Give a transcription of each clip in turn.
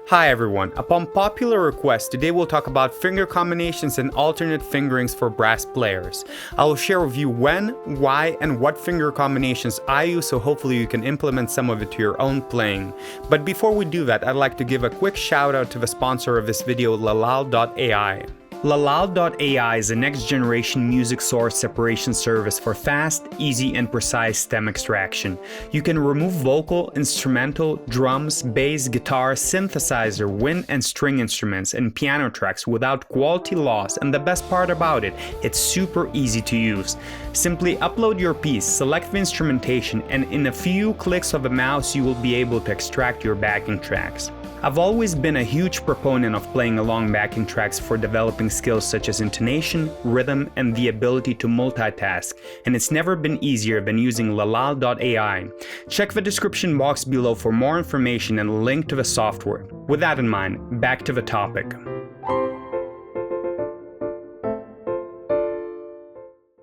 Hi everyone, upon popular request, today we'll talk about finger combinations and alternate fingerings for brass players. I will share with you when, why, and what finger combinations I use, so hopefully you can implement some of it to your own playing. But before we do that, I'd like to give a quick shout out to the sponsor of this video, lalal.ai. Lalal.ai is a next-generation music source separation service for fast, easy, and precise stem extraction. You can remove vocal, instrumental, drums, bass, guitar, synthesizer, wind and string instruments, and piano tracks without quality loss, and the best part about it, it's super easy to use. Simply upload your piece, select the instrumentation, and in a few clicks of the mouse you will be able to extract your backing tracks. I've always been a huge proponent of playing along backing tracks for developing skills such as intonation, rhythm, and the ability to multitask, and it's never been easier than using lalal.ai. Check the description box below for more information and a link to the software. With that in mind, back to the topic.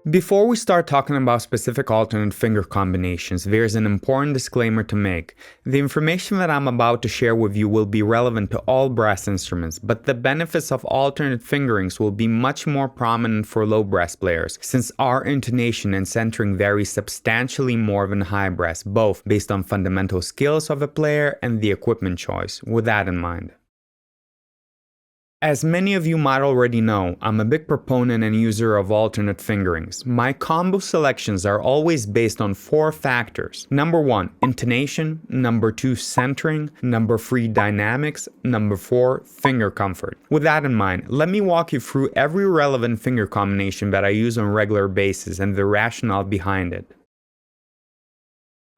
Before we start talking about specific alternate finger combinations, there's an important disclaimer to make. The information that I'm about to share with you will be relevant to all brass instruments, but the benefits of alternate fingerings will be much more prominent for low brass players, since our intonation and centering vary substantially more than high brass, both based on fundamental skills of the player and the equipment choice. With that in mind. As many of you might already know, I'm a big proponent and user of alternate fingerings. My combo selections are always based on 4 factors. Number 1, intonation. Number 2, centering. Number 3, dynamics. Number 4, finger comfort. With that in mind, let me walk you through every relevant finger combination that I use on a regular basis and the rationale behind it.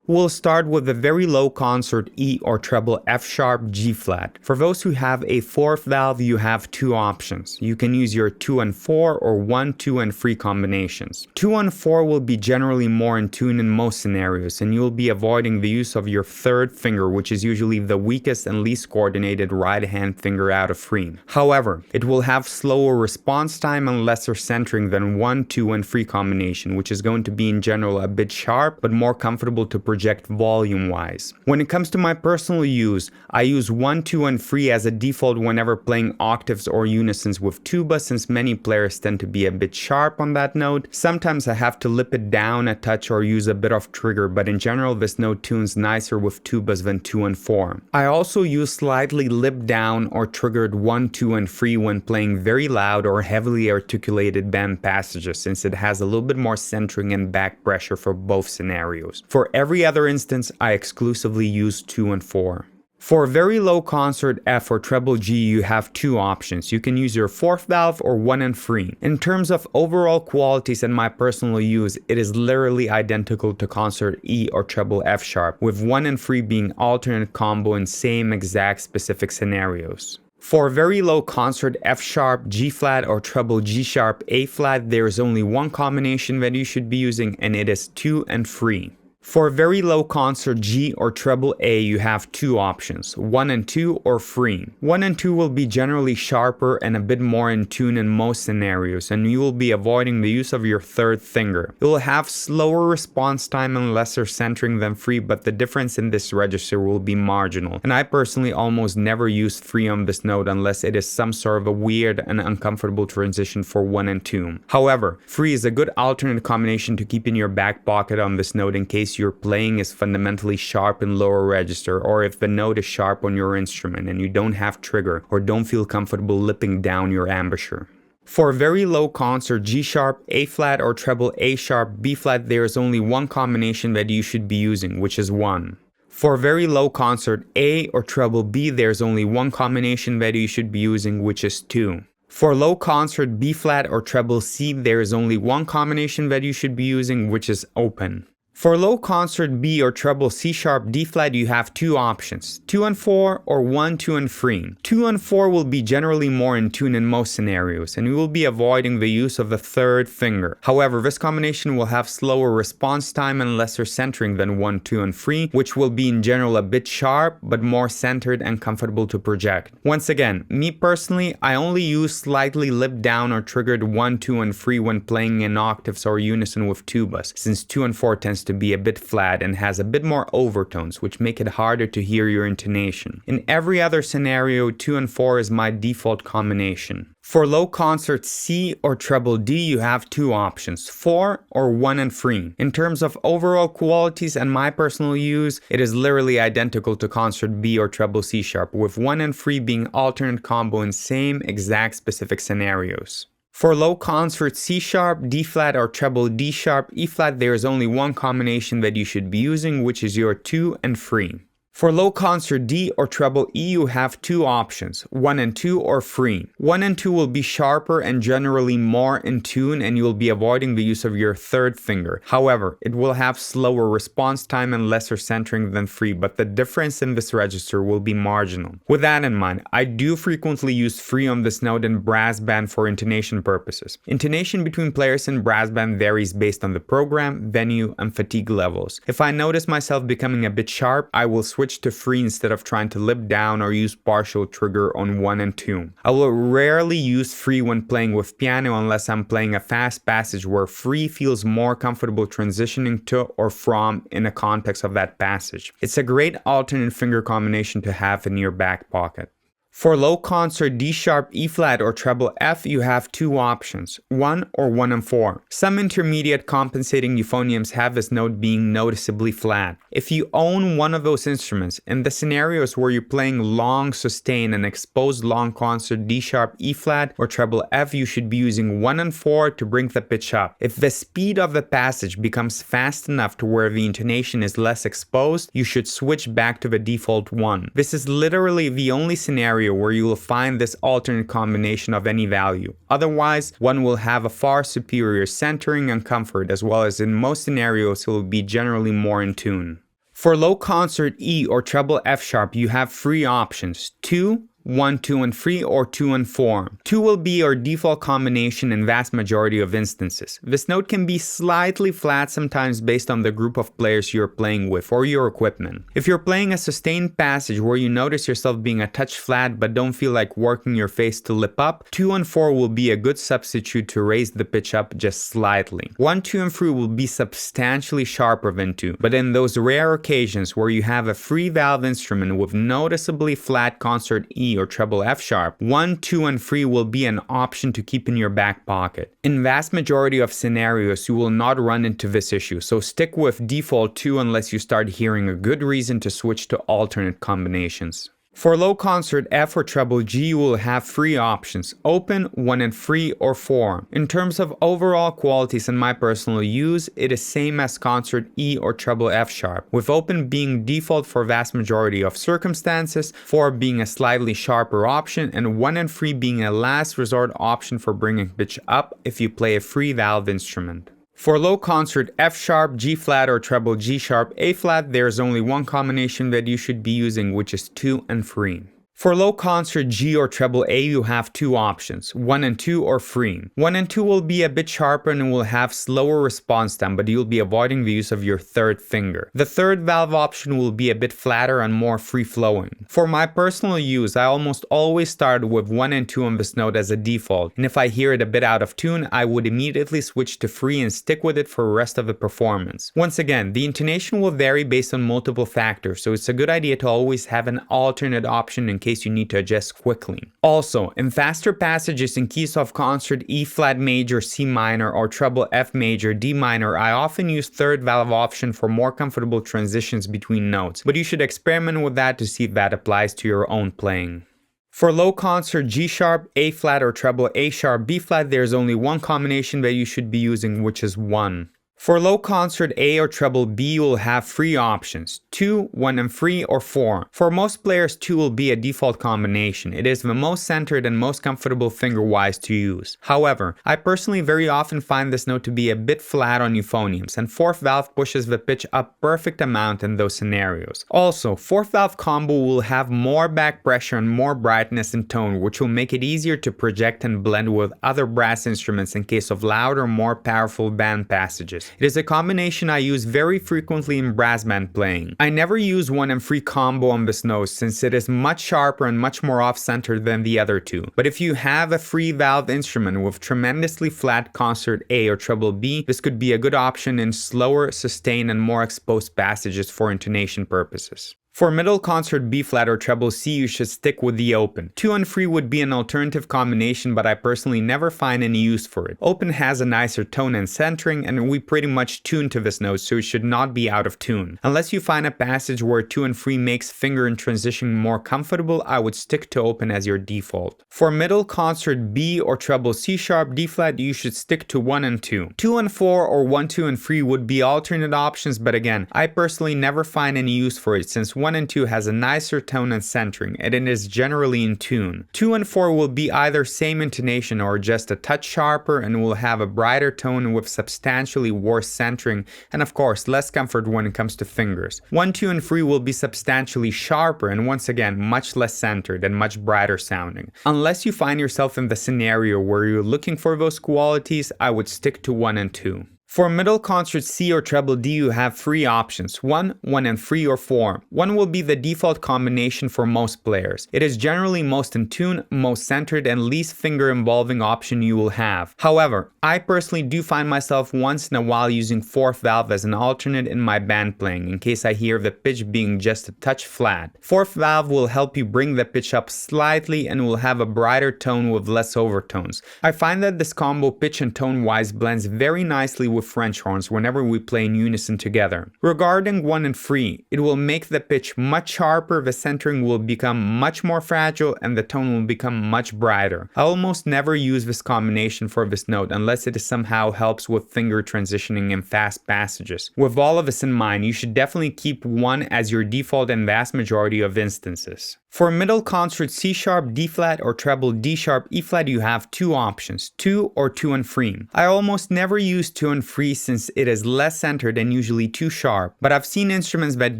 We'll start with the very low concert E or treble F sharp G flat. For those who have a 4th valve, you have 2 options. You can use your 2 and 4 or 1, 2 and 3 combinations. 2 and 4 will be generally more in tune in most scenarios, and you'll be avoiding the use of your 3rd finger, which is usually the weakest and least coordinated right hand finger out of 3. However, it will have slower response time and lesser centering than 1, 2 and 3 combination, which is going to be in general a bit sharp but more comfortable to project volume-wise. When it comes to my personal use, I use 1, 2, and 3 as a default whenever playing octaves or unisons with tuba, since many players tend to be a bit sharp on that note. Sometimes I have to lip it down a touch or use a bit of trigger, but in general this note tunes nicer with tubas than 2 and 4. I also use slightly lip down or triggered 1, 2, and 3 when playing very loud or heavily articulated band passages, since it has a little bit more centering and back pressure for both scenarios. For every other instance, I exclusively use 2 and 4. For very low concert F or treble G, you have 2 options. You can use your 4th valve or 1 and 3. In terms of overall qualities and my personal use, it is literally identical to concert E or treble F sharp, with 1 and 3 being alternate combo in same exact specific scenarios. For very low concert F sharp, G flat, or treble G sharp, A flat, there is only one combination that you should be using, and it is 2 and 3. For very low concert G or treble A, you have 2 options, 1 and 2 or 3. 1 and 2 will be generally sharper and a bit more in tune in most scenarios, and you will be avoiding the use of your 3rd finger. It will have slower response time and lesser centering than 3, but the difference in this register will be marginal, and I personally almost never use 3 on this note unless it is some sort of a weird and uncomfortable transition for 1 and 2. However, 3 is a good alternate combination to keep in your back pocket on this note in case your playing is fundamentally sharp in lower register, or if the note is sharp on your instrument and you don't have trigger or don't feel comfortable lipping down your embouchure. For very low concert G sharp, A flat, or treble A sharp, B flat, there is only one combination that you should be using, which is 1. For very low concert A or treble B, there's only one combination that you should be using, which is 2. For low concert B flat or treble C, there is only one combination that you should be using, which is open. For low concert B or treble C sharp D flat, you have 2 options, 2 and 4 or 1, 2 and 3. 2 and 4 will be generally more in tune in most scenarios, and you will be avoiding the use of the 3rd finger. However, this combination will have slower response time and lesser centering than 1, 2 and 3, which will be in general a bit sharp but more centered and comfortable to project. Once again, me personally, I only use slightly lip down or triggered 1, 2 and 3 when playing in octaves or unison with tubas, since 2 and 4 tends tends to be a bit flat and has a bit more overtones, which make it harder to hear your intonation. In every other scenario, 2 and 4 is my default combination. For low concert C or treble D, you have two options, 4 or 1 and 3. In terms of overall qualities and my personal use, it is literally identical to concert B or treble C sharp, with 1 and 3 being alternate combo in same exact specific scenarios. For low concert C sharp, D flat or treble D sharp, E flat, there is only one combination that you should be using, which is your 2 and 3. For low concert D or treble E, you have two options, 1 and 2 or 3. 1 and 2 will be sharper and generally more in tune, and you will be avoiding the use of your third finger. However, it will have slower response time and lesser centering than 3, but the difference in this register will be marginal. With that in mind, I do frequently use 3 on this note in brass band for intonation purposes. Intonation between players in brass band varies based on the program, venue, and fatigue levels. If I notice myself becoming a bit sharp, I will switch to 3 instead of trying to lip down or use partial trigger on 1 and 2. I will rarely use 3 when playing with piano unless I'm playing a fast passage where 3 feels more comfortable transitioning to or from in the context of that passage. It's a great alternate finger combination to have in your back pocket. For low concert D sharp, E flat, or treble F, you have two options, 1 or 1 and 4. Some intermediate compensating euphoniums have this note being noticeably flat. If you own one of those instruments, in the scenarios where you're playing long sustain and exposed long concert D sharp, E flat, or treble F, you should be using 1 and 4 to bring the pitch up. If the speed of the passage becomes fast enough to where the intonation is less exposed, you should switch back to the default 1. This is literally the only scenario where you will find this alternate combination of any value. Otherwise, one will have a far superior centering and comfort, as well as in most scenarios it will be generally more in tune. For low concert E or treble F sharp, you have three options, 2, 1, 2, and 3, or 2 and 4. 2 will be your default combination in vast majority of instances. This note can be slightly flat sometimes based on the group of players you're playing with or your equipment. If you're playing a sustained passage where you notice yourself being a touch flat but don't feel like working your face to lip up, 2 and 4 will be a good substitute to raise the pitch up just slightly. 1, 2, and 3 will be substantially sharper than 2, but in those rare occasions where you have a 3-valve instrument with noticeably flat concert E or treble F sharp, 1, 2, and 3 will be an option to keep in your back pocket. In vast majority of scenarios, you will not run into this issue, so stick with default 2 unless you start hearing a good reason to switch to alternate combinations. For low concert F or treble G, you will have three options, open, 1 and 3, or 4. In terms of overall qualities and my personal use, it is same as concert E or treble F sharp, with open being default for vast majority of circumstances, 4 being a slightly sharper option, and 1 and 3 being a last resort option for bringing pitch up if you play a 3-valve instrument. For low concert F sharp, G flat, or treble G sharp, A flat, there's only one combination that you should be using, which is 2 and 3. For low concert G or treble A, you have two options, 1 and 2 or 3. 1 and 2 will be a bit sharper and will have slower response time, but you'll be avoiding the use of your third finger. The third valve option will be a bit flatter and more free-flowing. For my personal use, I almost always start with 1 and 2 on this note as a default, and if I hear it a bit out of tune, I would immediately switch to 3 and stick with it for the rest of the performance. Once again, the intonation will vary based on multiple factors, so it's a good idea to always have an alternate option in case you need to adjust quickly. Also, in faster passages in keys of concert E flat major, C minor, or treble F major, D minor, I often use third valve option for more comfortable transitions between notes, but you should experiment with that to see if that applies to your own playing. For low concert G sharp, A flat, or treble A sharp, B flat, there's only one combination that you should be using, which is 1. For low concert A or treble B, you will have three options, 2, 1 and 3, or 4. For most players, 2 will be a default combination. It is the most centered and most comfortable finger-wise to use. However, I personally very often find this note to be a bit flat on euphoniums, and 4th valve pushes the pitch up perfect amount in those scenarios. Also, 4th valve combo will have more back pressure and more brightness and tone, which will make it easier to project and blend with other brass instruments in case of louder, more powerful band passages. players. It is a combination I use very frequently in brass band playing. I never use 1 and 3 combo on this note since it is much sharper and much more off-center than the other two. But if you have a free valve instrument with tremendously flat concert A or treble B, this could be a good option in slower, sustained, and more exposed passages for intonation purposes. For middle concert B-flat or treble C, you should stick with the open. 2 and 3 would be an alternative combination, but I personally never find any use for it. Open has a nicer tone and centering, and we pretty much tune to this note, so it should not be out of tune. Unless you find a passage where 2 and 3 makes finger and transition more comfortable, I would stick to open as your default. For middle concert B or treble C sharp D-flat, you should stick to 1 and 2. 2 and 4 or 1, 2 and 3 would be alternate options, but again, I personally never find any use for it since 1 and 2 has a nicer tone and centering, and it is generally in tune. 2 and 4 will be either same intonation or just a touch sharper and will have a brighter tone with substantially worse centering and of course less comfort when it comes to fingers. 1, 2 and 3 will be substantially sharper and once again much less centered and much brighter sounding. Unless you find yourself in the scenario where you're looking for those qualities, I would stick to 1 and 2. For middle concert C or treble D, you have 3 options, 1, 1 and 3 or 4. 1 will be the default combination for most players. It is generally most in tune, most centered, and least finger involving option you will have. However, I personally do find myself once in a while using 4th valve as an alternate in my band playing, in case I hear the pitch being just a touch flat. 4th valve will help you bring the pitch up slightly and will have a brighter tone with less overtones. I find that this combo pitch and tone wise blends very nicely with French horns whenever we play in unison together. Regarding 1 and 3, it will make the pitch much sharper, the centering will become much more fragile, and the tone will become much brighter. I almost never use this combination for this note unless it somehow helps with finger transitioning in fast passages. With all of this in mind, you should definitely keep 1 as your default in vast majority of instances. For middle concert C sharp, D flat, or treble D sharp, E flat, you have 2 options, 2 or 2 and 3. I almost never use 2 and 3 since it is less centered and usually too sharp, but I've seen instruments that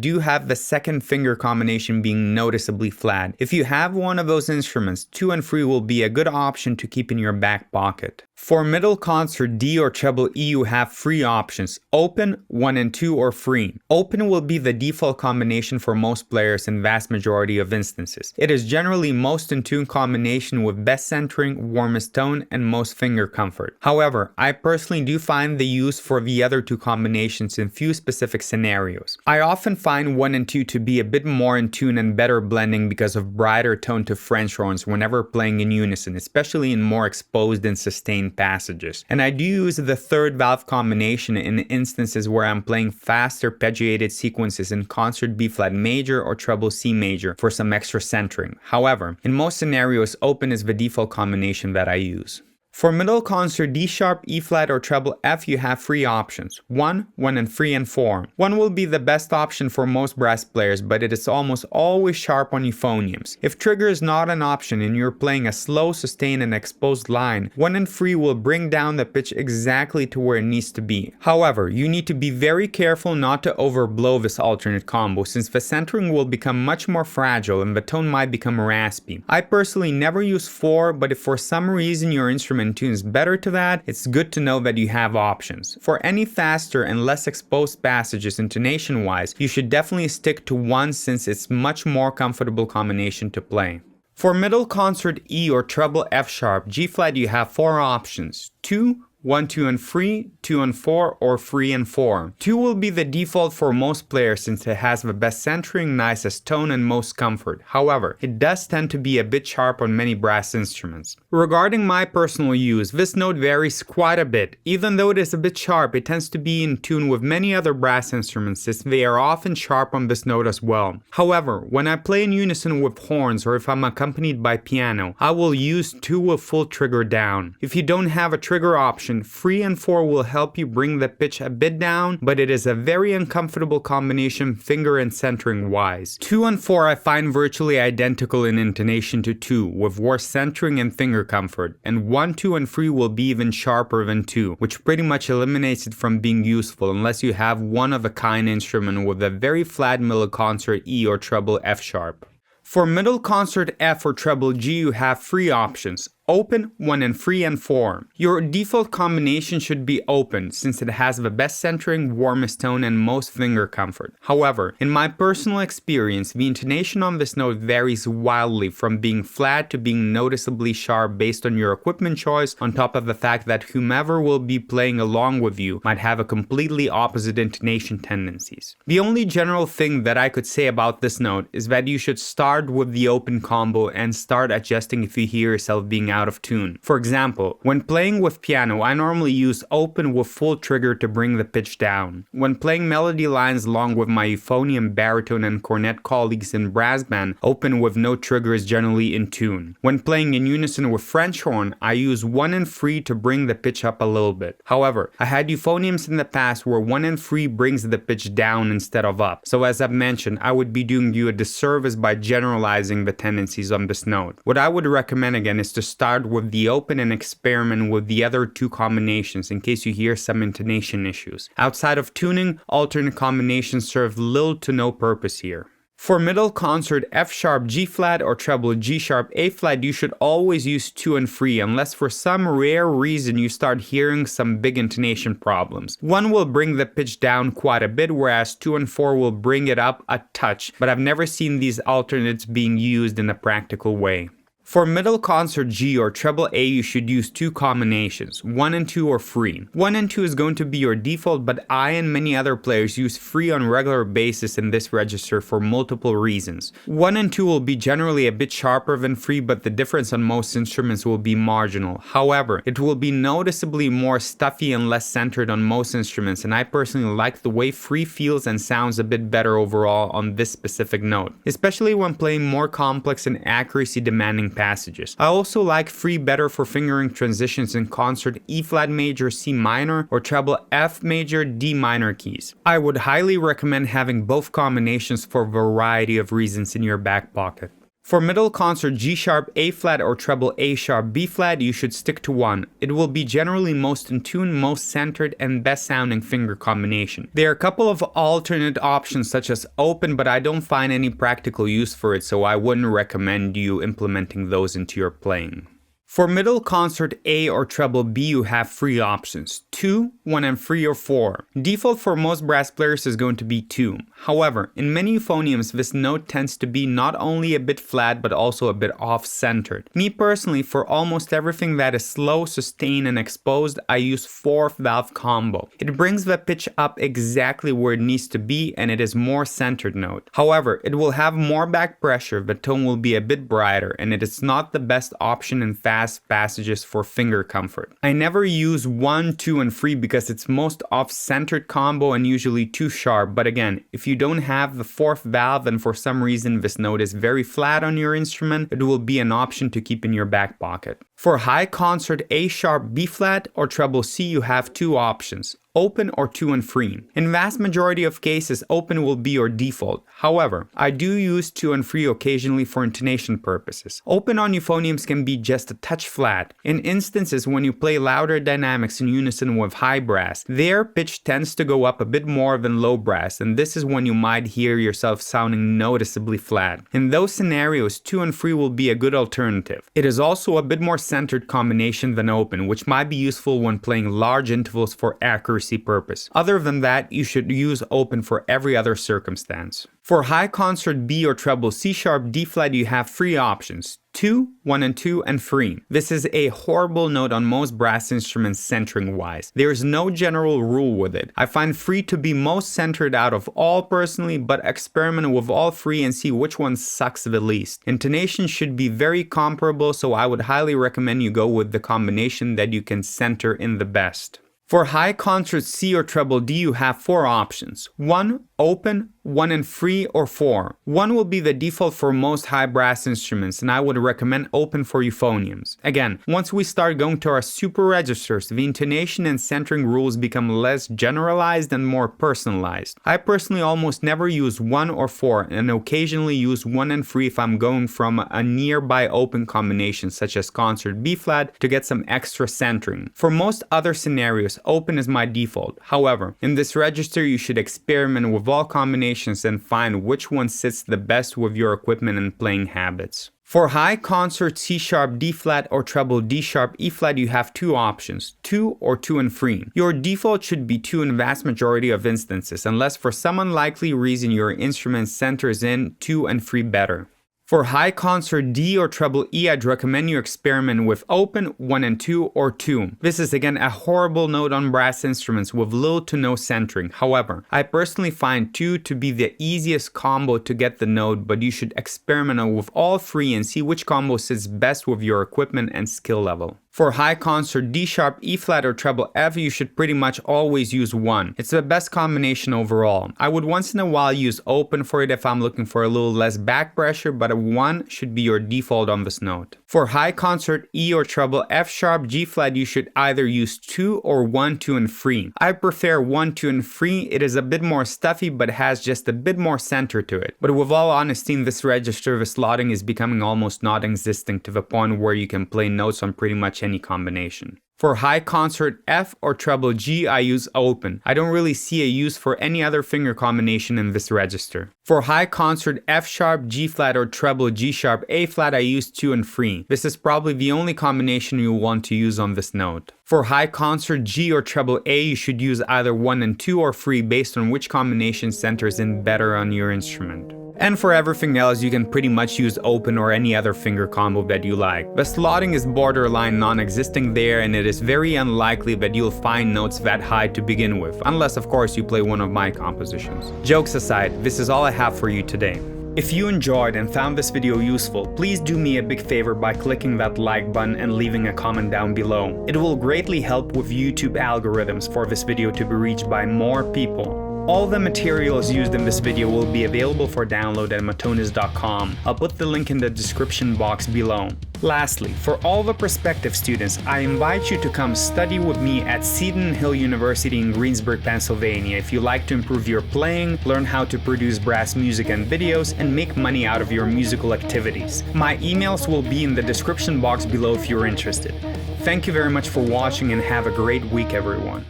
do have the second finger combination being noticeably flat. If you have one of those instruments, 2 and 3 will be a good option to keep in your back pocket. For middle concert D or treble E, you have 3 options, open, 1 and 2, or 3. Open will be the default combination for most players in vast majority of instances. It is generally most in tune combination with best centering, warmest tone, and most finger comfort. However, I personally do find the use for the other 2 combinations in few specific scenarios. I often find 1 and 2 to be a bit more in tune and better blending because of brighter tone to French horns whenever playing in unison, especially in more exposed and sustained passages. And I do use the 3rd valve combination in instances where I'm playing fast arpeggiated sequences in concert B flat major or treble C major for some extra centering. However, in most scenarios, open is the default combination that I use. For middle concert D sharp, E flat, or treble F, you have 3 options, 1, 1 and 3, and 4. 1 will be the best option for most brass players, but it is almost always sharp on euphoniums. If trigger is not an option and you're playing a slow, sustained, and exposed line, 1 and 3 will bring down the pitch exactly to where it needs to be. However, you need to be very careful not to overblow this alternate combo, since the centering will become much more fragile and the tone might become raspy. I personally never use 4, but if for some reason your instrument tunes better to that, it's good to know that you have options. For any faster and less exposed passages intonation wise, you should definitely stick to 1 since it's much more comfortable combination to play. For middle concert E or treble F sharp, G flat, you have 4 options, 2, 1, 2 and 3, 2 and 4, or 3 and 4. 2 will be the default for most players since it has the best centering, nicest tone, and most comfort. However, it does tend to be a bit sharp on many brass instruments. Regarding my personal use, this note varies quite a bit. Even though it is a bit sharp, it tends to be in tune with many other brass instruments since they are often sharp on this note as well. However, when I play in unison with horns or if I'm accompanied by piano, I will use 2 with full trigger down. If you don't have a trigger option, 3 and 4 will help you bring the pitch a bit down, but it is a very uncomfortable combination finger and centering wise. 2 and 4 I find virtually identical in intonation to 2, with worse centering and finger comfort, and 1, 2 and 3 will be even sharper than 2, which pretty much eliminates it from being useful unless you have one of a kind instrument with a very flat middle concert E or treble F sharp. For middle concert F or treble G, you have 3 options, Open, 1 and 3 and 4. Your default combination should be open since it has the best centering, warmest tone, and most finger comfort. However, in my personal experience, the intonation on this note varies wildly from being flat to being noticeably sharp based on your equipment choice, on top of the fact that whomever will be playing along with you might have a completely opposite intonation tendencies. The only general thing that I could say about this note is that you should start with the open combo and start adjusting if you hear yourself being out of tune. For example, when playing with piano, I normally use open with full trigger to bring the pitch down. When playing melody lines along with my euphonium, baritone, and cornet colleagues in brass band, open with no trigger is generally in tune. When playing in unison with French horn, I use 1 and 3 to bring the pitch up a little bit. However, I had euphoniums in the past where 1 and 3 brings the pitch down instead of up. So as I've mentioned, I would be doing you a disservice by generalizing the tendencies on this note. What I would recommend again is to start with the open and experiment with the other two combinations in case you hear some intonation issues. Outside of tuning, alternate combinations serve little to no purpose here. For middle concert F sharp G flat or treble G sharp A flat, you should always use 2 and 3 unless for some rare reason you start hearing some big intonation problems. 1 will bring the pitch down quite a bit, whereas 2 and 4 will bring it up a touch, but I've never seen these alternates being used in a practical way. For middle concert G or treble A, you should use 2 combinations, 1 and 2 or 3. 1 and 2 is going to be your default, but I and many other players use 3 on regular basis in this register for multiple reasons. 1 and 2 will be generally a bit sharper than 3, but the difference on most instruments will be marginal. However, it will be noticeably more stuffy and less centered on most instruments, and I personally like the way 3 feels and sounds a bit better overall on this specific note, especially when playing more complex and accuracy demanding passages. I also like 3 better for fingering transitions in concert E flat major, C minor, or treble F major, D minor keys. I would highly recommend having both combinations for a variety of reasons in your back pocket. For middle concert G sharp A flat or treble A sharp B flat, you should stick to 1. It will be generally most in tune, most centered, and best sounding finger combination. There are a couple of alternate options such as open, but I don't find any practical use for it, so I wouldn't recommend you implementing those into your playing. For middle concert A or treble B, you have 3 options, 2, 1 and 3 or 4. Default for most brass players is going to be 2. However, in many euphoniums, this note tends to be not only a bit flat but also a bit off-centered. Me personally, for almost everything that is slow, sustained, and exposed, I use 4th valve combo. It brings the pitch up exactly where it needs to be, and it is more centered note. However, it will have more back pressure, the tone will be a bit brighter, and it is not the best option in fast passages for finger comfort. I never use 1, 2, and 3 because it's most off-centered combo and usually too sharp, but again, if you don't have the 4th valve and for some reason this note is very flat on your instrument, it will be an option to keep in your back pocket. For high concert A sharp B flat or treble C, you have 2 options, open or 2 and 3. In vast majority of cases, open will be your default. However, I do use 2 and 3 occasionally for intonation purposes. Open on euphoniums can be just a touch flat. In instances when you play louder dynamics in unison with high brass, their pitch tends to go up a bit more than low brass, and this is when you might hear yourself sounding noticeably flat. In those scenarios, 2 and 3 will be a good alternative. It is also a bit more centered combination than open, which might be useful when playing large intervals for accuracy purpose. Other than that, you should use open for every other circumstance. For high concert B or treble C sharp D flat, you have 3 options, 2, 1 and 2, and 3. This is a horrible note on most brass instruments centering wise. There is no general rule with it. I find 3 to be most centered out of all personally, but experiment with all 3 and see which one sucks the least. Intonation should be very comparable, so I would highly recommend you go with the combination that you can center in the best. For high concert C or treble D, you have 4 options, 1, open, 1 and 3, or 4. 1 will be the default for most high brass instruments, and I would recommend open for euphoniums. Again, once we start going to our super registers, the intonation and centering rules become less generalized and more personalized. I personally almost never use 1 or 4, and occasionally use 1 and 3 if I'm going from a nearby open combination such as concert B flat to get some extra centering. For most other scenarios, open is my default. However, in this register you should experiment with all combinations and find which one sits the best with your equipment and playing habits. For high concert C sharp D flat or treble D sharp E flat, you have two options, 2 or 2 and 3. Your default should be 2 in vast majority of instances, unless for some unlikely reason your instrument centers in 2 and 3 better. For high concert D or treble E, I'd recommend you experiment with open, 1 and 2, or 2. This is again a horrible note on brass instruments with little to no centering. However, I personally find 2 to be the easiest combo to get the note, but you should experiment with all 3 and see which combo sits best with your equipment and skill level. For high concert D sharp, E flat, or treble F, you should pretty much always use 1. It's the best combination overall. I would once in a while use open for it if I'm looking for a little less back pressure, but a 1 should be your default on this note. For high concert E or treble F sharp, G flat, you should either use 2 or 1, 2, and 3. I prefer 1, 2, and 3. It is a bit more stuffy but has just a bit more center to it. But with all honesty, in this register, the slotting is becoming almost non-existent to the point where you can play notes on pretty much any combination. For high concert F or treble G, I use open. I don't really see a use for any other finger combination in this register. For high concert F sharp, G flat, or treble G sharp, A flat, I use 2 and 3. This is probably the only combination you want to use on this note. For high concert G or treble A, you should use either 1 and 2 or 3 based on which combination centers in better on your instrument. And for everything else, you can pretty much use open or any other finger combo that you like. The slotting is borderline non-existing there, and it is very unlikely that you'll find notes that high to begin with, unless of course you play one of my compositions. Jokes aside, this is all I have for you today. If you enjoyed and found this video useful, please do me a big favor by clicking that like button and leaving a comment down below. It will greatly help with YouTube algorithms for this video to be reached by more people. All the materials used in this video will be available for download at Matonizz.com. I'll put the link in the description box below. Lastly, for all the prospective students, I invite you to come study with me at Seton Hill University in Greensburg, Pennsylvania if you like to improve your playing, learn how to produce brass music and videos, and make money out of your musical activities. My emails will be in the description box below if you're interested. Thank you very much for watching and have a great week, everyone.